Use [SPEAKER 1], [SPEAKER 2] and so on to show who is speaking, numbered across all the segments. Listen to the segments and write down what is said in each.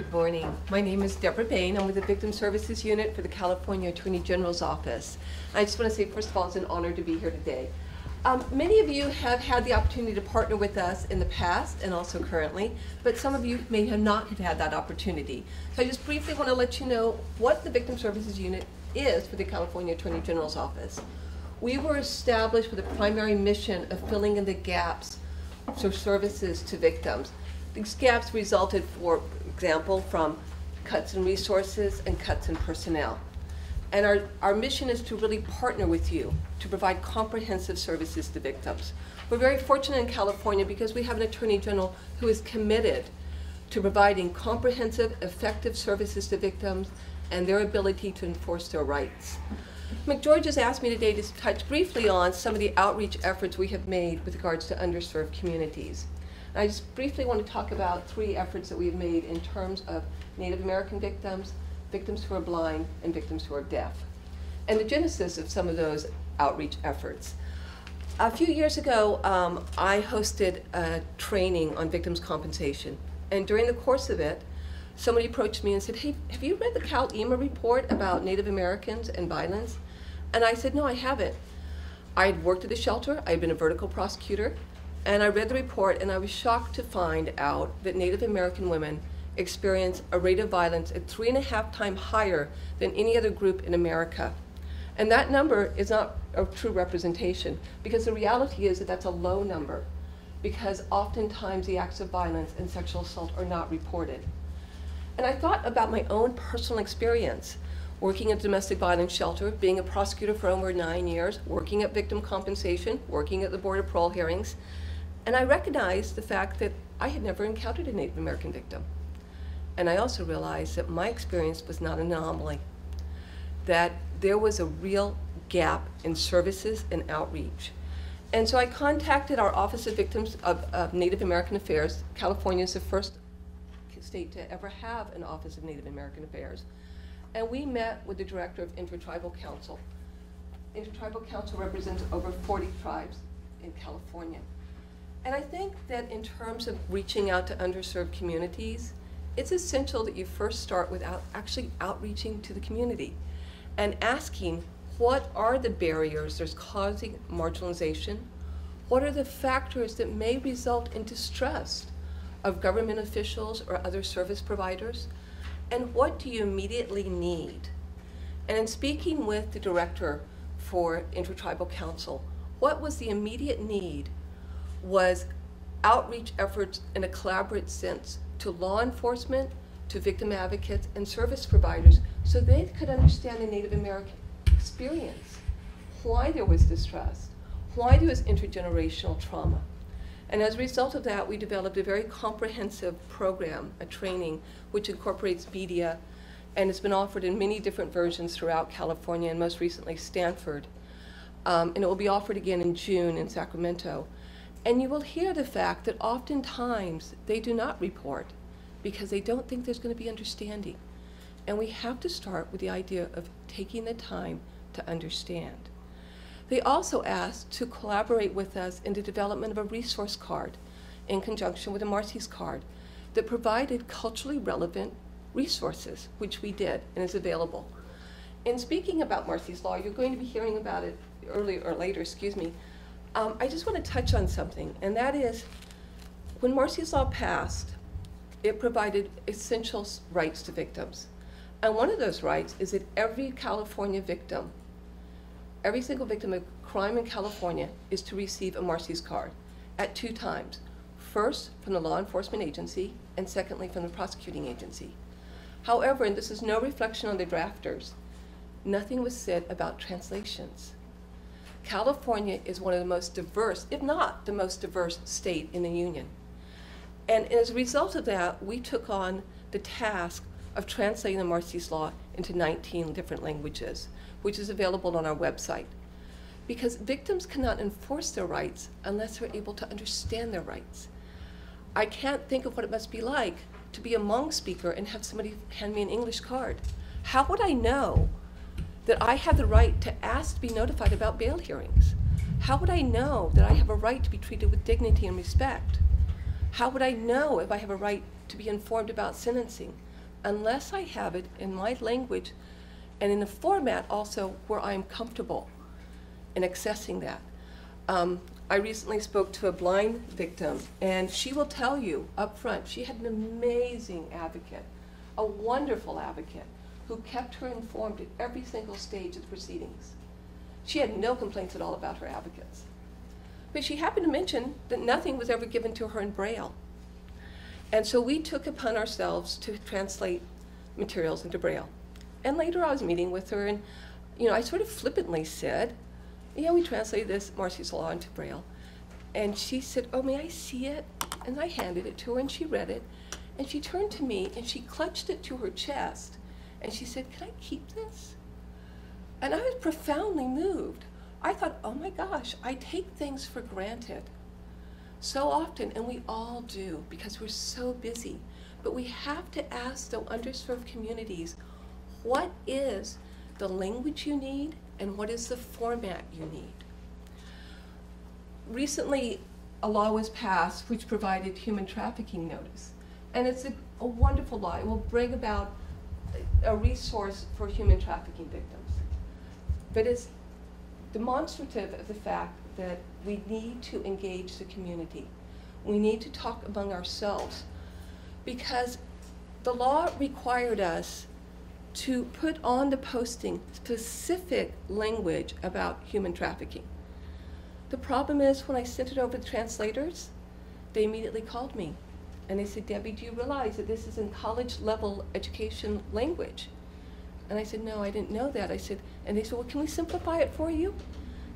[SPEAKER 1] Good morning. My name is Deborah Bain. I'm with the Victim Services Unit for the California Attorney General's Office. I just want to say, first of all, it's an honor to be here today. Many of you have had the opportunity to partner with us in the past and also currently, but some of you may have not had that opportunity. So I just briefly want to let you know what the Victim Services Unit is for the California Attorney General's Office. We were established with a primary mission of filling in the gaps for services to victims. These gaps resulted, for example, from cuts in resources and cuts in personnel. And our mission is to really partner with you to provide comprehensive services to victims. We're very fortunate in California because we have an Attorney General who is committed to providing comprehensive, effective services to victims and their ability to enforce their rights. McGeorge has asked me today to touch briefly on some of the outreach efforts we have made with regards to underserved communities. And I just briefly want to talk about 3 efforts that we've made in terms of Native American victims, victims who are blind, and victims who are deaf, and the genesis of some of those outreach efforts. A few years ago, I hosted a training on victims' compensation, and during the course of it, somebody approached me and said, "Hey, have you read the Cal-EMA report about Native Americans and violence?" And I said, "No, I haven't." I had worked at a shelter, I had been a vertical prosecutor, and I read the report and I was shocked to find out that Native American women experience a rate of violence at 3.5 times higher than any other group in America. And that number is not a true representation, because the reality is that that's a low number, because oftentimes the acts of violence and sexual assault are not reported. And I thought about my own personal experience, working at a domestic violence shelter, being a prosecutor for over 9 years, working at victim compensation, working at the Board of Parole hearings, and I recognized the fact that I had never encountered a Native American victim. And I also realized that my experience was not an anomaly, that there was a real gap in services and outreach. And so I contacted our Office of Victims of Native American Affairs. California is the first state to ever have an Office of Native American Affairs. And we met with the Director of Intertribal Council. Intertribal Council represents over 40 tribes in California. And I think that in terms of reaching out to underserved communities, it's essential that you first start with actually outreaching to the community and asking, what are the barriers that's causing marginalization? What are the factors that may result in distrust of government officials or other service providers? And what do you immediately need? And in speaking with the director for Intertribal Council, what was the immediate need was outreach efforts in a collaborative sense to law enforcement, to victim advocates, and service providers, so they could understand the Native American experience, why there was distrust, why there was intergenerational trauma. And as a result of that, we developed a very comprehensive program, a training, which incorporates media, and it's been offered in many different versions throughout California, and most recently Stanford. And it will be offered again in June in Sacramento. And you will hear the fact that oftentimes they do not report because they don't think there's going to be understanding. And we have to start with the idea of taking the time to understand. They also asked to collaborate with us in the development of a resource card in conjunction with a Marsy's card that provided culturally relevant resources, which we did and is available. In speaking about Marsy's Law, you're going to be hearing about it later, excuse me. I just want to touch on something, and that is, when Marsy's Law passed, it provided essential rights to victims. And one of those rights is that every California victim, every single victim of crime in California, is to receive a Marsy's card at 2 times. First, from the law enforcement agency, and secondly, from the prosecuting agency. However, and this is no reflection on the drafters, nothing was said about translations. California is one of the most diverse, if not the most diverse state in the Union. And as a result of that, we took on the task of translating the Marsy's Law into 19 different languages, which is available on our website. Because victims cannot enforce their rights unless they're able to understand their rights. I can't think of what it must be like to be a Hmong speaker and have somebody hand me an English card. How would I know that I have the right to ask to be notified about bail hearings? How would I know that I have a right to be treated with dignity and respect? How would I know if I have a right to be informed about sentencing? unless I have it in my language and in a format also where I'm comfortable in accessing that. I recently spoke to a blind victim, and she will tell you up front, she had an amazing advocate, a wonderful advocate, who kept her informed at every single stage of the proceedings. She had no complaints at all about her advocates. But she happened to mention that nothing was ever given to her in Braille. And so we took upon ourselves to translate materials into Braille. And later I was meeting with her, and I sort of flippantly said, yeah, we translated this Marsy's Law into Braille. And she said, oh, may I see it? And I handed it to her, and she read it. And she turned to me, and she clutched it to her chest. And she said, can I keep this? And I was profoundly moved. I thought, oh my gosh, I take things for granted so often, and we all do because we're so busy. But we have to ask the underserved communities, what is the language you need and what is the format you need? Recently, a law was passed which provided human trafficking notice. And it's a wonderful law. It will bring about a resource for human trafficking victims. But it's demonstrative of the fact that we need to engage the community. We need to talk among ourselves because the law required us to put on the posting specific language about human trafficking. The problem is when I sent it over to translators, they immediately called me and they said, Debbie, do you realize that this is in college level education language? And I said, no, I didn't know that. I said, and they said, well, can we simplify it for you?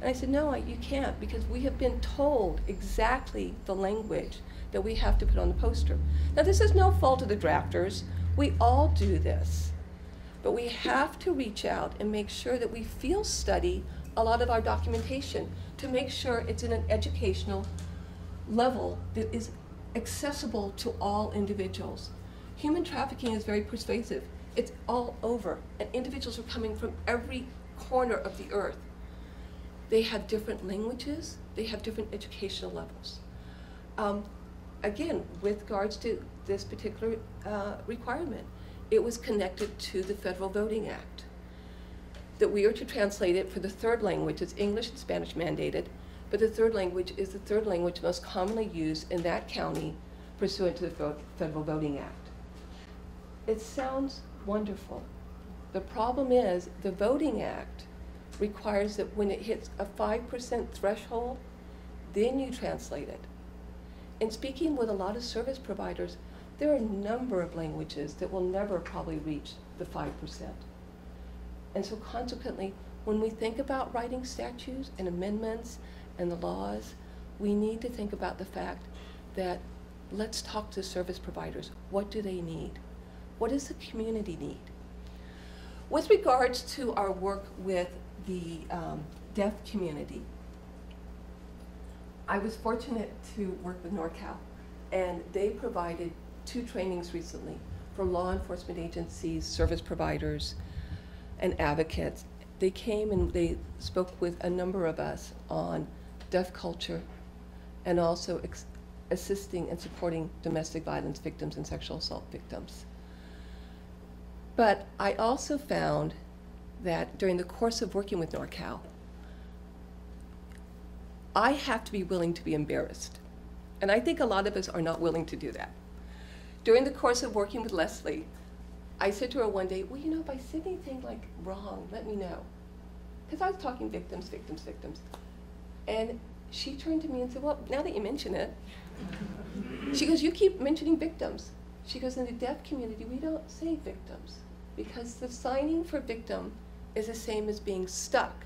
[SPEAKER 1] And I said, no, you can't, because we have been told exactly the language that we have to put on the poster. Now, this is no fault of the drafters. We all do this. But we have to reach out and make sure that we field study a lot of our documentation to make sure it's in an educational level that is accessible to all individuals. Human trafficking is very pervasive. It's all over, and individuals are coming from every corner of the earth. They have different languages, they have different educational levels. Again, with regards to this particular requirement, it was connected to the Federal Voting Act, that we are to translate it for the third language. It's English and Spanish mandated, but the third language is the third language most commonly used in that county pursuant to the Federal Voting Act. It sounds wonderful. The problem is the Voting Act requires that when it hits a 5% threshold, then you translate it. And speaking with a lot of service providers, there are a number of languages that will never probably reach the 5%. And so consequently, when we think about writing statutes and amendments and the laws, we need to think about the fact that let's talk to service providers. What do they need? What does the community need? With regards to our work with the deaf community, I was fortunate to work with NorCal, and they provided 2 trainings recently for law enforcement agencies, service providers, and advocates. They came and they spoke with a number of us on deaf culture and also assisting and supporting domestic violence victims and sexual assault victims. But I also found that during the course of working with NorCal, I have to be willing to be embarrassed. And I think a lot of us are not willing to do that. During the course of working with Leslie, I said to her one day, well, if I said anything wrong, let me know. Because I was talking victims. And she turned to me and said, well, now that you mention it, she goes, you keep mentioning victims. She goes, in the deaf community, we don't say victims because the signing for victim is the same as being stuck.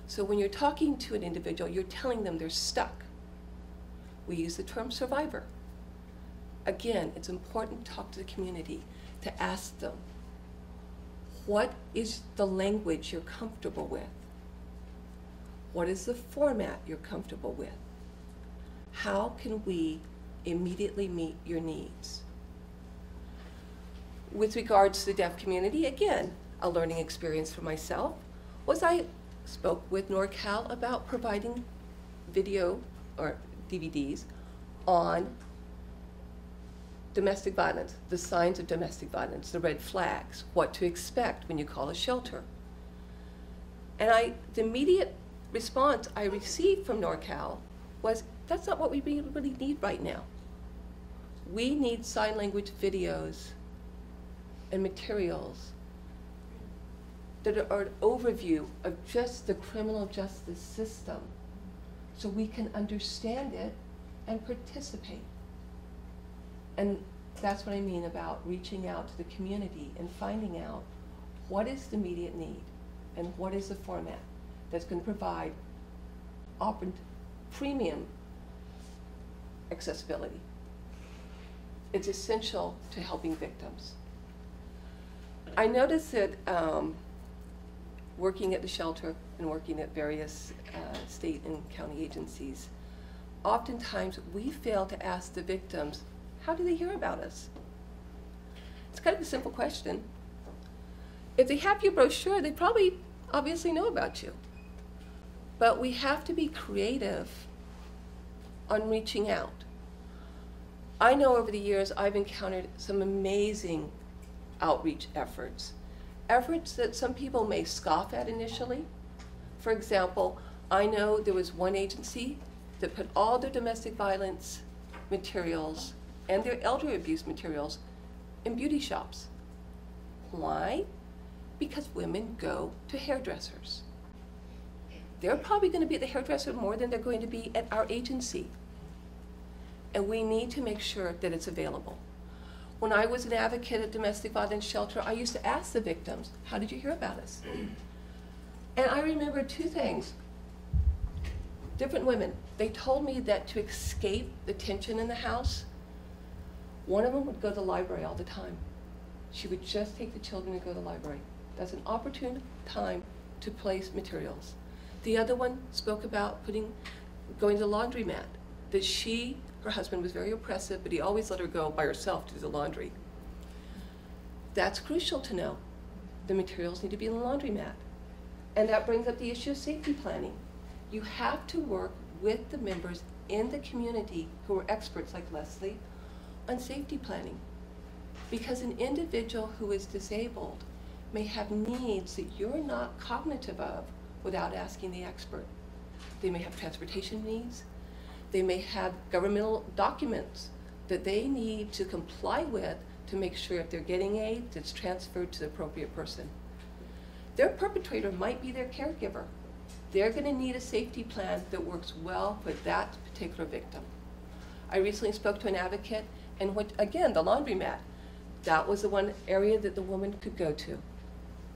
[SPEAKER 1] So when you're talking to an individual, you're telling them they're stuck. We use the term survivor. Again, it's important to talk to the community, to ask them, what is the language you're comfortable with? What is the format you're comfortable with? How can we immediately meet your needs? With regards to the deaf community, again, a learning experience for myself was I spoke with NorCal about providing video or DVDs on domestic violence, the signs of domestic violence, the red flags, what to expect when you call a shelter. And the immediate response I received from NorCal was, that's not what we really need right now. We need sign language videos and materials that are an overview of just the criminal justice system so we can understand it and participate. And that's what I mean about reaching out to the community and finding out what is the immediate need and what is the format that's going to provide premium accessibility. It's essential to helping victims. I noticed that working at the shelter and working at various state and county agencies, oftentimes we fail to ask the victims, how do they hear about us? It's kind of a simple question. If they have your brochure, they probably obviously know about you. But we have to be creative on reaching out. I know over the years I've encountered some amazing outreach efforts. Efforts that some people may scoff at initially. For example, I know there was one agency that put all their domestic violence materials and their elder abuse materials in beauty shops. Why? Because women go to hairdressers. They're probably going to be at the hairdresser more than they're going to be at our agency. And we need to make sure that it's available. When I was an advocate at domestic violence shelter, I used to ask the victims, how did you hear about us? And I remember two things. Different women, they told me that to escape the tension in the house, one of them would go to the library all the time. She would just take the children and go to the library. That's an opportune time to place materials. The other one spoke about going to the laundromat, that her husband was very oppressive, but he always let her go by herself to do the laundry. That's crucial to know. The materials need to be in the laundromat. And that brings up the issue of safety planning. You have to work with the members in the community who are experts like Leslie on safety planning. Because an individual who is disabled may have needs that you're not cognitive of without asking the expert. They may have transportation needs. They may have governmental documents that they need to comply with to make sure if they're getting aid, it's transferred to the appropriate person. Their perpetrator might be their caregiver. They're going to need a safety plan that works well for that particular victim. I recently spoke to an advocate, and again, the laundromat, that was the one area that the woman could go to.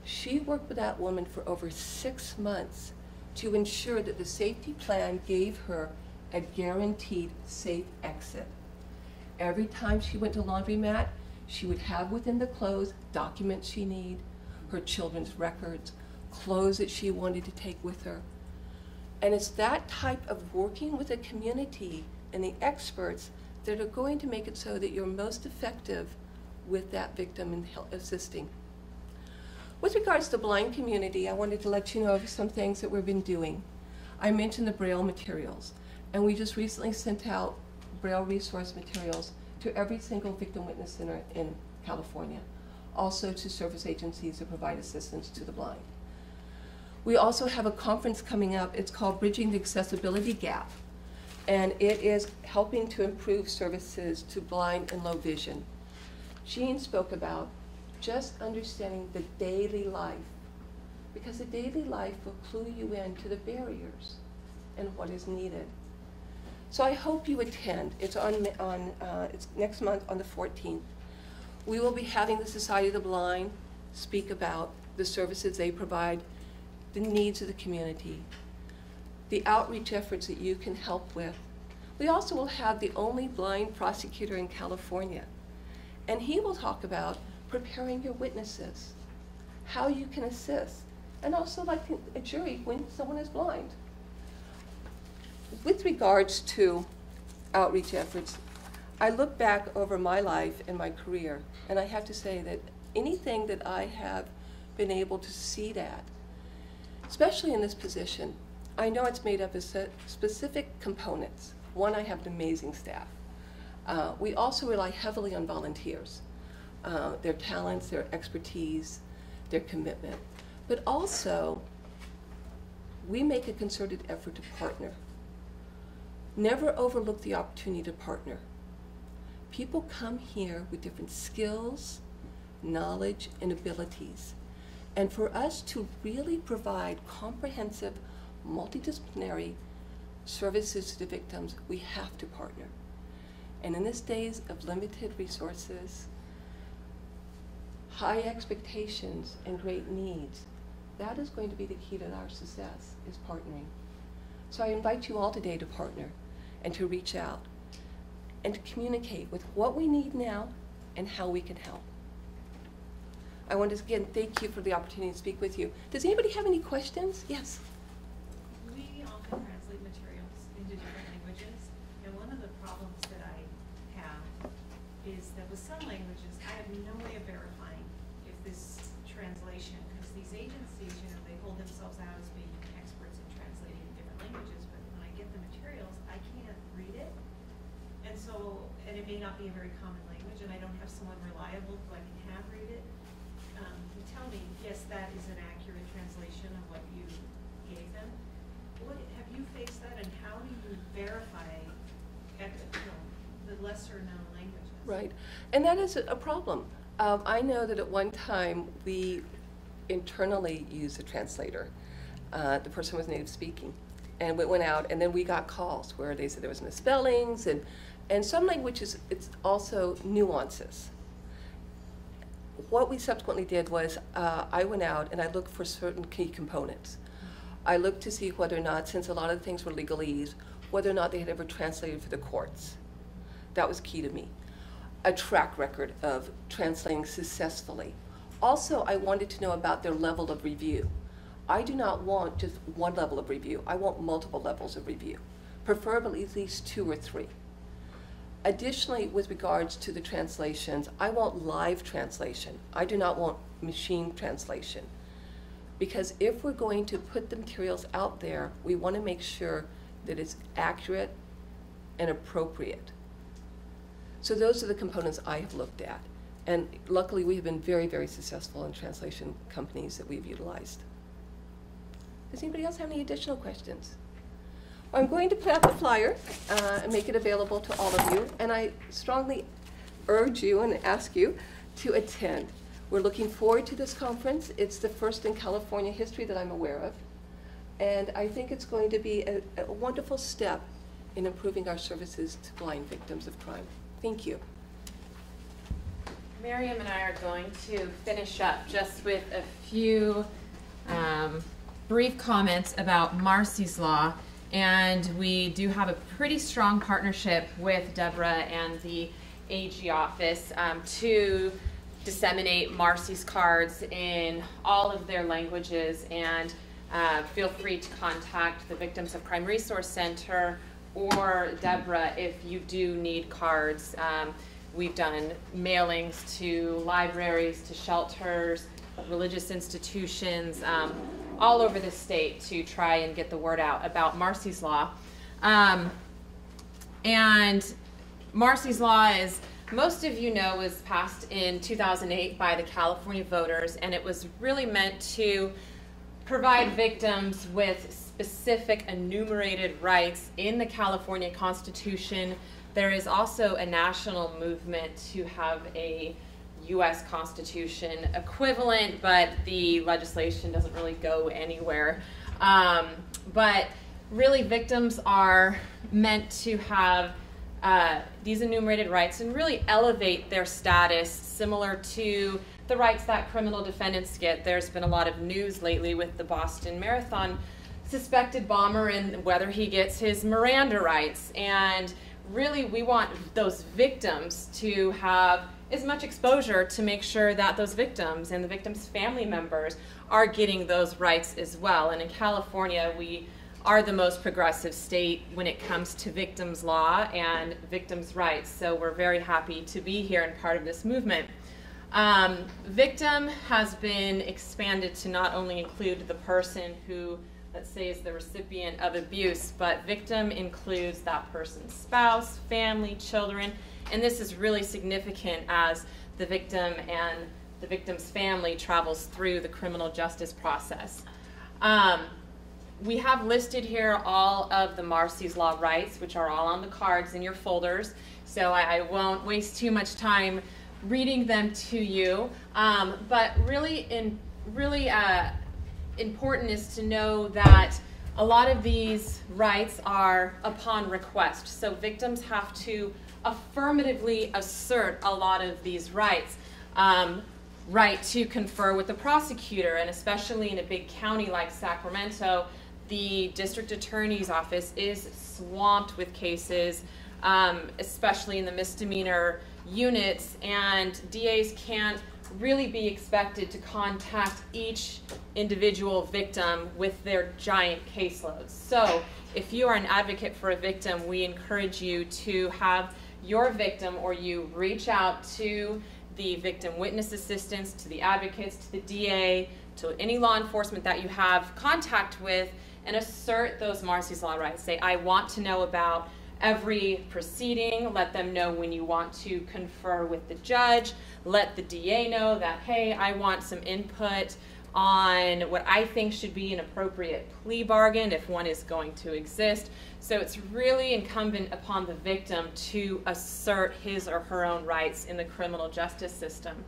[SPEAKER 1] She worked with that woman for over 6 months to ensure that the safety plan gave her a guaranteed safe exit. Every time she went to laundromat, she would have within the clothes documents she needed, her children's records, clothes that she wanted to take with her. And it's that type of working with a community and the experts that are going to make it so that you're most effective with that victim in assisting. With regards to the blind community, I wanted to let you know of some things that we've been doing. I mentioned the Braille materials, and we just recently sent out Braille resource materials to every single victim witness center in California, also to service agencies that provide assistance to the blind. We also have a conference coming up. It's called Bridging the Accessibility Gap, and it is helping to improve services to blind and low vision. Jean spoke about just understanding the daily life, because the daily life will clue you into the barriers and what is needed. So I hope you attend. It's it's next month on the 14th. We will be having the Society of the Blind speak about the services they provide, the needs of the community, the outreach efforts that you can help with. We also will have the only blind prosecutor in California, and he will talk about preparing your witnesses, how you can assist, and also like a jury when someone is blind. With regards to outreach efforts, I look back over my life and my career, and I have to say that anything that I have been able to see that, especially in this position, I know it's made up of specific components. One, I have an amazing staff. We also rely heavily on volunteers, their talents, their expertise, their commitment. But also, we make a concerted effort to partner. Never overlook the opportunity to partner. People come here with different skills, knowledge, and abilities. And for us to really provide comprehensive, multidisciplinary services to the victims, we have to partner. And in these days of limited resources, high expectations, and great needs, that is going to be the key to our success, is partnering. So I invite you all today to partner and to reach out and to communicate with what we need now and how we can help. I want to again thank you for the opportunity to speak with you. Does anybody have any questions? Yes.
[SPEAKER 2] We often translate materials into different languages, and one of the problems that I have is that with some languages, I have no way of verifying if this translation, because these agencies, you know, they hold themselves out as being experts in translating in different languages, but when I get the materials, I can't read it. And so, and it may not be a very common language, and I don't have someone reliable who I can have read it. You tell me, yes, that is an accurate translation of what you gave them. What, have you faced that, and how do you verify the lesser known languages?
[SPEAKER 1] Right, and that is a problem. I know that at one time we internally used a translator. The person was native speaking, and it went out, and then we got calls where they said there was misspellings, and some languages, it's also nuances. What we subsequently did was I went out and I looked for certain key components. I looked to see whether or not, since a lot of the things were legalese, whether or not they had ever translated for the courts. That was key to me. A track record of translating successfully. Also, I wanted to know about their level of review. I do not want just one level of review. I want multiple levels of review, preferably at least 2 or 3. Additionally, with regards to the translations, I want live translation. I do not want machine translation. Because if we're going to put the materials out there, we want to make sure that it's accurate and appropriate. So those are the components I have looked at. And luckily, we have been very, very successful in translation companies that we've utilized. Does anybody else have any additional questions? I'm going to put out the flyer and make it available to all of you, and I strongly urge you and ask you to attend. We're looking forward to this conference. It's the first in California history that I'm aware of, and I think it's going to be a wonderful step in improving our services to blind victims of crime. Thank you.
[SPEAKER 3] Mariam and I are going to finish up just with a few brief comments about Marsy's Law. And we do have a pretty strong partnership with Deborah and the AG office to disseminate Marsy's cards in all of their languages. And feel free to contact the Victims of Crime Resource Center or Deborah if you do need cards. We've done mailings to libraries, to shelters, religious institutions, all over the state to try and get the word out about Marsy's Law. And Marsy's Law, as most of you know, was passed in 2008 by the California voters, and it was really meant to provide victims with specific enumerated rights in the California Constitution. There is also a national movement to have a U.S. Constitution equivalent, but the legislation doesn't really go anywhere. But really, victims are meant to have these enumerated rights and really elevate their status similar to the rights that criminal defendants get. There's been a lot of news lately with the Boston Marathon suspected bomber and whether he gets his Miranda rights. And really, we want those victims to have as much exposure to make sure that those victims and the victims' family members are getting those rights as well. And in California, we are the most progressive state when it comes to victims' law and victims' rights. So we're very happy to be here and part of this movement. Victim has been expanded to not only include the person who, let's say, is the recipient of abuse, but victim includes that person's spouse, family, children, And this is really significant as the victim and the victim's family travels through the criminal justice process. We have listed here all of the Marsy's Law rights, which are all on the cards in your folders, so I won't waste too much time reading them to you. But really important is to know that a lot of these rights are upon request. So victims have to affirmatively assert a lot of these rights. Right to confer with the prosecutor, and especially in a big county like Sacramento, the district attorney's office is swamped with cases, especially in the misdemeanor units, and DAs can't really be expected to contact each individual victim with their giant caseloads. So if you are an advocate for a victim, we encourage you to have your victim, or you reach out to the victim witness assistants, to the advocates, to the DA, to any law enforcement that you have contact with, and assert those Marsy's Law rights. Say, I want to know about every proceeding. Let them know when you want to confer with the judge. Let the DA know that, hey, I want some input on what I think should be an appropriate plea bargain, if one is going to exist. So it's really incumbent upon the victim to assert his or her own rights in the criminal justice system.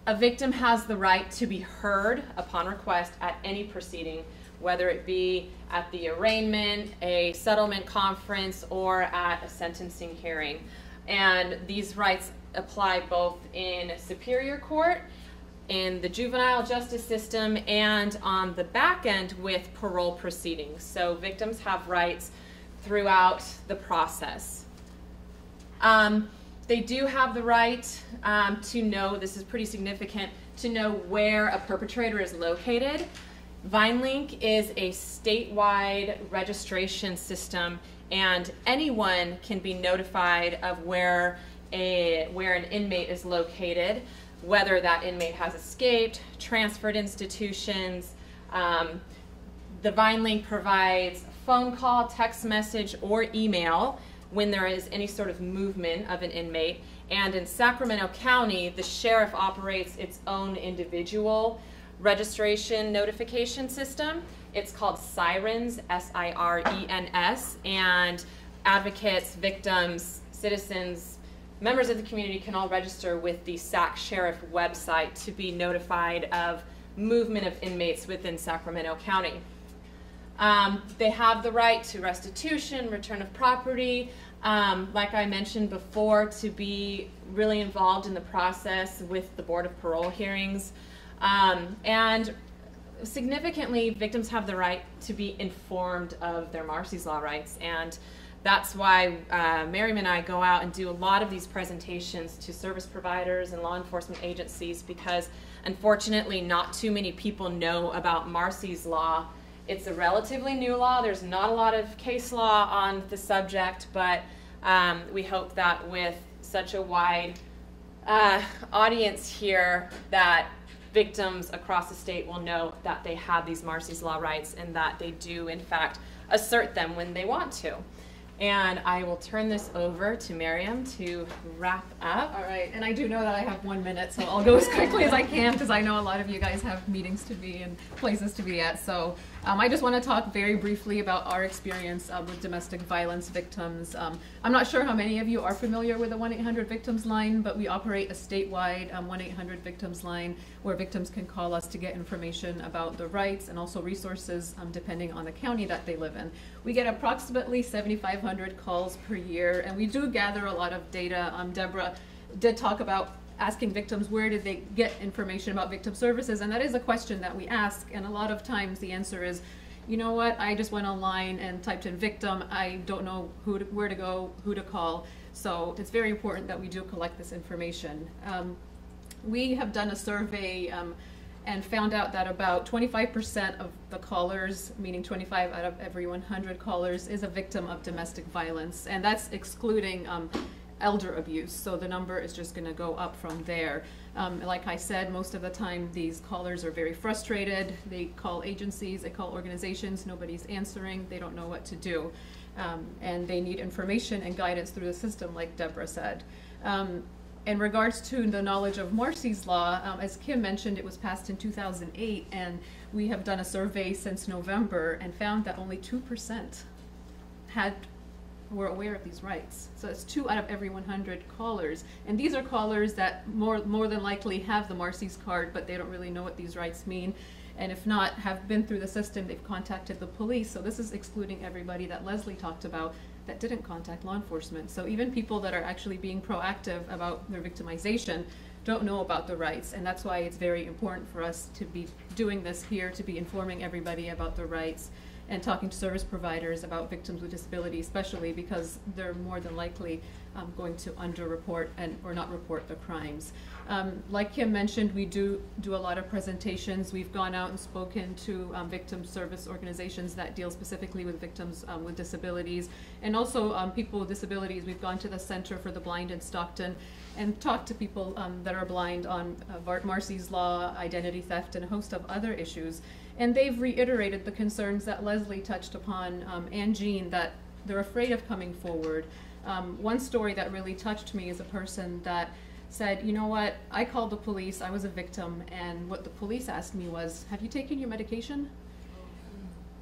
[SPEAKER 3] A victim has the right to be heard upon request at any proceeding, whether it be at the arraignment, a settlement conference, or at a sentencing hearing. And these rights apply both in superior court, in the juvenile justice system, and on the back end with parole proceedings. So victims have rights throughout the process. They do have the right to know, this is pretty significant, to know where a perpetrator is located. VineLink is a statewide registration system, and anyone can be notified of where an inmate is located, whether that inmate has escaped, transferred institutions. The VineLink provides phone call, text message, or email when there is any sort of movement of an inmate. And in Sacramento County, the sheriff operates its own individual registration notification system. It's called Sirens, S-I-R-E-N-S, and advocates, victims, citizens, members of the community can all register with the Sac Sheriff website to be notified of movement of inmates within Sacramento County. They have the right to restitution, return of property, like I mentioned before, to be really involved in the process with the Board of Parole hearings. And significantly, victims have the right to be informed of their Marsy's Law rights, and that's why Mariam and I go out and do a lot of these presentations to service providers and law enforcement agencies, because unfortunately not too many people know about Marsy's Law. It's a relatively new law. There's not a lot of case law on the subject, but we hope that with such a wide audience here that victims across the state will know that they have these Marsy's Law rights and that they do, in fact, assert them when they want to. And I will turn this over to Mariam to wrap up.
[SPEAKER 4] All right, and I do know that I have 1 minute, so I'll go as quickly as I can, because I know a lot of you guys have meetings to be and places to be at. So I just want to talk very briefly about our experience with domestic violence victims. I'm not sure how many of you are familiar with the 1-800-VICTIMS line, but we operate a statewide 1-800-VICTIMS line where victims can call us to get information about the rights and also resources depending on the county that they live in. We get approximately 7,500 calls per year, and we do gather a lot of data. Deborah did talk about asking victims where did they get information about victim services, and that is a question that we ask, and a lot of times the answer is, you know what, I just went online and typed in victim, I don't know where to go, who to call. So it's very important that we do collect this information. We have done a survey and found out that about 25% of the callers, meaning 25 out of every 100 callers, is a victim of domestic violence, and that's excluding elder abuse, so the number is just going to go up from there. Like I said, most of the time these callers are very frustrated. They call agencies, they call organizations, nobody's answering, they don't know what to do. and they need information and guidance through the system, like Deborah said. In regards to the knowledge of Marsy's Law, as Kim mentioned, it was passed in 2008, and we have done a survey since November and found that only 2% were aware of these rights. So it's 2 out of every 100 callers. And these are callers that more than likely have the Marsy's card, but they don't really know what these rights mean. And if not, have been through the system, they've contacted the police. So this is excluding everybody that Leslie talked about that didn't contact law enforcement. So even people that are actually being proactive about their victimization don't know about the rights. And that's why it's very important for us to be doing this here, to be informing everybody about the rights and talking to service providers about victims with disability, especially because they're more than likely going to underreport or not report the crimes. Like Kim mentioned, we do a lot of presentations. We've gone out and spoken to victim service organizations that deal specifically with victims with disabilities, and also people with disabilities. We've gone to the Center for the Blind in Stockton and talked to people that are blind on Marsy's Law, identity theft, and a host of other issues. And they've reiterated the concerns that Leslie touched upon, and Jean, that they're afraid of coming forward. One story that really touched me is a person that said, you know what, I called the police, I was a victim, and what the police asked me was, have you taken your medication?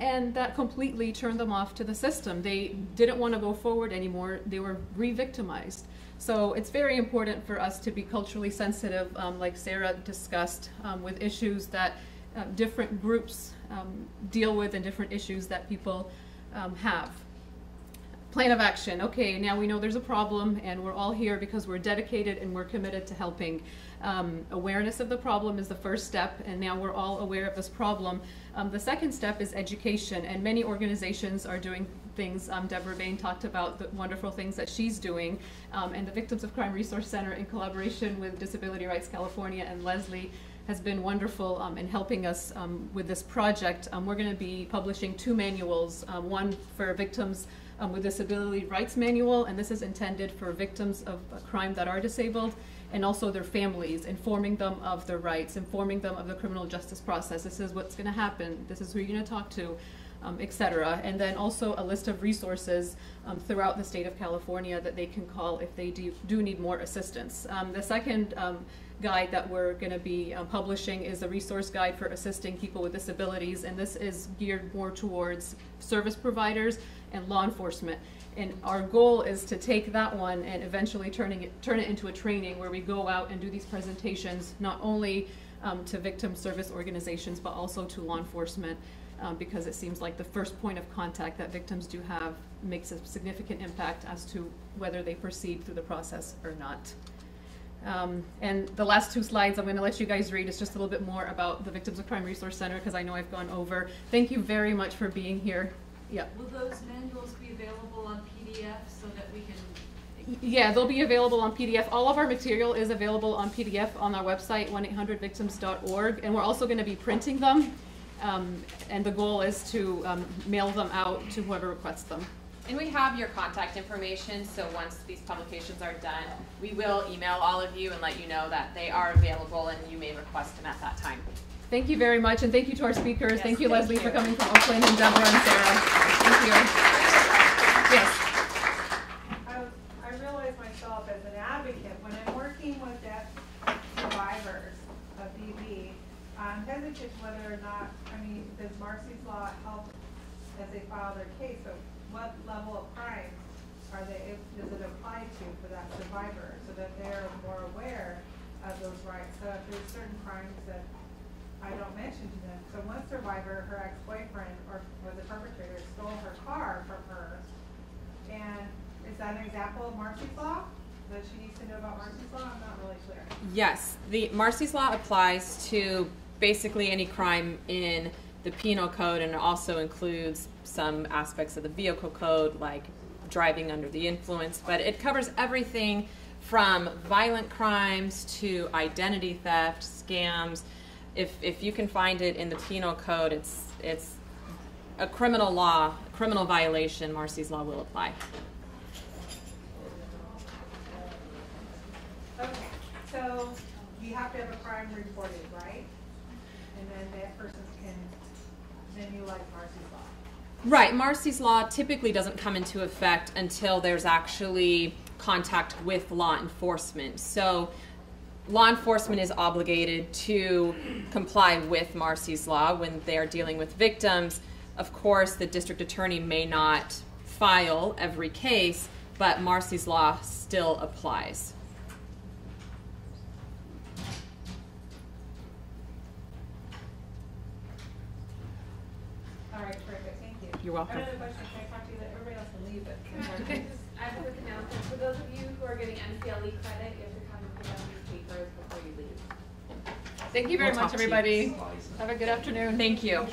[SPEAKER 4] And that completely turned them off to the system. They didn't want to go forward anymore. They were re-victimized. So it's very important for us to be culturally sensitive, like Sarah discussed, with issues that different groups deal with and different issues that people have. Plan of action. Okay, now we know there's a problem and we're all here because we're dedicated and we're committed to helping. Awareness of the problem is the first step, and now we're all aware of this problem. The second step is education, and many organizations are doing things. Deborah Bain talked about the wonderful things that she's doing, and the Victims of Crime Resource Center, in collaboration with Disability Rights California and Leslie, has been wonderful in helping us with this project. We're going to be publishing 2 manuals, one for victims with disability rights manual, and this is intended for victims of a crime that are disabled, and also their families, informing them of their rights, informing them of the criminal justice process. This is what's going to happen, this is who you're going to talk to, etc. And then also a list of resources throughout the state of California that they can call if they do need more assistance. The second guide that we're going to be publishing is a resource guide for assisting people with disabilities, and this is geared more towards service providers and law enforcement. And our goal is to take that one and eventually turn it into a training where we go out and do these presentations not only to victim service organizations but also to law enforcement, because it seems like the first point of contact that victims do have makes a significant impact as to whether they proceed through the process or not. And the last 2 slides I'm going to let you guys read. It's just a little bit more about the Victims of Crime Resource Center, because I know I've gone over. Thank you very much for being here. Yeah.
[SPEAKER 5] Will those manuals be available on PDF so that we can?
[SPEAKER 4] Yeah, they'll be available on PDF. All of our material is available on PDF on our website, 1-800-victims.org, and we're also going to be printing them. And the goal is to mail them out to whoever requests them.
[SPEAKER 3] And we have your contact information, so once these publications are done, we will email all of you and let you know that they are available and you may request them at that time.
[SPEAKER 4] Thank you very much, and thank you to our speakers.
[SPEAKER 3] Yes,
[SPEAKER 4] thank you,
[SPEAKER 3] thank
[SPEAKER 4] Leslie,
[SPEAKER 3] you
[SPEAKER 4] for coming from Oakland, and Deborah and Sarah. Thank you. Yes.
[SPEAKER 6] I realize myself as an advocate, when I'm working with deaf survivors of DV, I'm hesitant whether or not, does Marsy's Law help as they file their case? So what level of crime does it apply to for that survivor, so that they're more aware of those rights? So if there's certain crimes that I don't mention to them. So one survivor, her ex-boyfriend or was a perpetrator, stole her car from her. And is that an example of Marsy's Law? That she needs to know about Marsy's Law? I'm not really clear.
[SPEAKER 3] Yes, the Marsy's Law applies to basically any crime in the penal code, and it also includes some aspects of the vehicle code, like driving under the influence, but it covers everything from violent crimes to identity theft, scams. If you can find it in the penal code, it's a criminal law, criminal violation, Marsy's Law will apply.
[SPEAKER 6] Okay, so you have to have a crime reported, right? And then that person can then utilize Marsy's Law.
[SPEAKER 3] Right, Marsy's law typically doesn't come into effect until there's actually contact with law enforcement. So law enforcement is obligated to comply with Marsy's law when they are dealing with victims. Of course, the district attorney may not file every case, but Marsy's law still applies.
[SPEAKER 6] All right, terrific, thank you.
[SPEAKER 3] You're welcome.
[SPEAKER 6] Another question, can I talk to you, everybody else can leave, but.
[SPEAKER 7] I have a quick announcement. For those of you who are getting NCLE credit, you have to come and pick up these papers before you leave.
[SPEAKER 4] Thank you very
[SPEAKER 3] We'll
[SPEAKER 4] much,
[SPEAKER 3] talk to you.
[SPEAKER 4] everybody. Have a good afternoon.
[SPEAKER 3] Thank you.